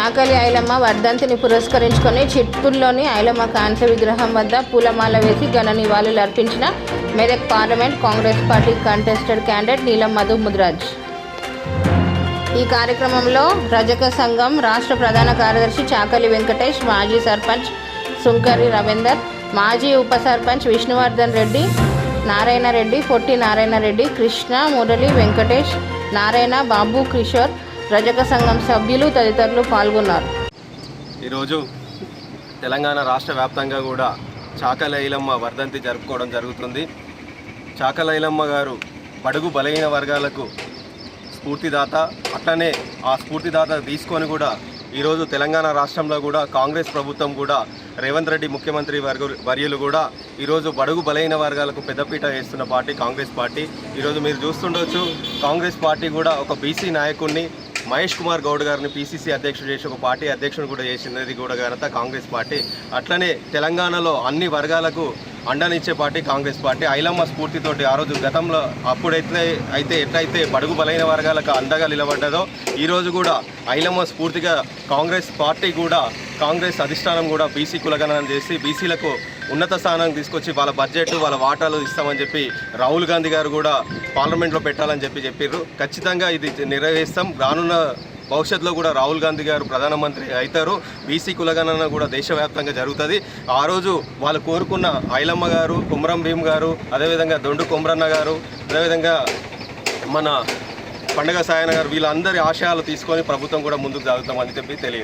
చాకలి ఐలమ్మ వర్ధంతిని పురస్కరించుకొని చిట్పూర్లోని ఐలమ్మ కాంస్య విగ్రహం వద్ద పూలమాల వేసి ఘన నివాళులు అర్పించిన Medak parliament Congress party contested candidate నీలం మధు ముద్రాజ్. ఈ కార్యక్రమంలో రజక సంఘం రాష్ట్ర ప్రధాన కార్యదర్శి చాకలి వెంకటేష్, మాజీ సర్పంచ్ సుంకరి రవీందర్, మాజీ ఉప సర్పంచ్ విష్ణువర్ధన్ రెడ్డి, నారాయణ రెడ్డి, పొట్టి నారాయణ రెడ్డి, కృష్ణ, మురళి, వెంకటేష్, నారాయణ, బాబు, కిషోర్, రజక సంఘం సభ్యులు తదితరులు పాల్గొన్నారు. ఈరోజు తెలంగాణ రాష్ట్ర వ్యాప్తంగా కూడా చాకలి ఐలమ్మ వర్ధంతి జరుపుకోవడం జరుగుతుంది. చాకలి ఐలమ్మ గారు బడుగు బలహీన వర్గాలకు స్ఫూర్తిదాత. అట్లనే ఆ స్ఫూర్తిదాత తీసుకొని కూడా ఈరోజు తెలంగాణ రాష్ట్రంలో కూడా కాంగ్రెస్ ప్రభుత్వం కూడా రేవంత్ రెడ్డి ముఖ్యమంత్రి వర్యులు కూడా ఈరోజు బడుగు బలహీన వర్గాలకు పెద్దపీట వేస్తున్న పార్టీ కాంగ్రెస్ పార్టీ. ఈరోజు మీరు చూస్తుండొచ్చు, కాంగ్రెస్ పార్టీ కూడా ఒక బీసీ నాయకుడిని మహేష్ కుమార్ గౌడ్ గారిని పీసీసీ అధ్యక్షుడు చేసి ఒక పార్టీ అధ్యక్షుడు కూడా చేసినది కూడా ఘనత కాంగ్రెస్ పార్టీ. అట్లనే తెలంగాణలో అన్ని వర్గాలకు అండనిచ్చే పార్టీ కాంగ్రెస్ పార్టీ. ఐలమ్మ స్ఫూర్తితోటి ఆ రోజు గతంలో ఎట్లయితే బడుగు బలైన వర్గాలకు అండగా నిలబడ్డదో ఈరోజు కూడా ఐలమ్మ స్ఫూర్తిగా కాంగ్రెస్ పార్టీ కూడా కాంగ్రెస్ అధిష్టానం కూడా బీసీ కులగణన చేసి బీసీలకు ఉన్నత స్థానానికి తీసుకొచ్చి వాళ్ళ బడ్జెట్ వాళ్ళ వాటాలు ఇస్తామని చెప్పి రాహుల్ గాంధీ గారు కూడా పార్లమెంట్లో పెట్టాలని చెప్పారు. ఖచ్చితంగా ఇది నిర్వహిస్తాం. రానున్న భవిష్యత్తులో కూడా రాహుల్ గాంధీ గారు ప్రధానమంత్రి అవుతారు. బీసీ కులగణన కూడా దేశవ్యాప్తంగా జరుగుతుంది. ఆ రోజు వాళ్ళు కోరుకున్న ఐలమ్మ గారు, కుమ్రం భీమ్ గారు, అదేవిధంగా దొండు కొమ్రన్న గారు, అదేవిధంగా మన పండగ సాయన గారు, వీళ్ళందరి ఆశయాలు తీసుకొని ప్రభుత్వం కూడా ముందుకు సాగుతామని చెప్పి తెలియదు.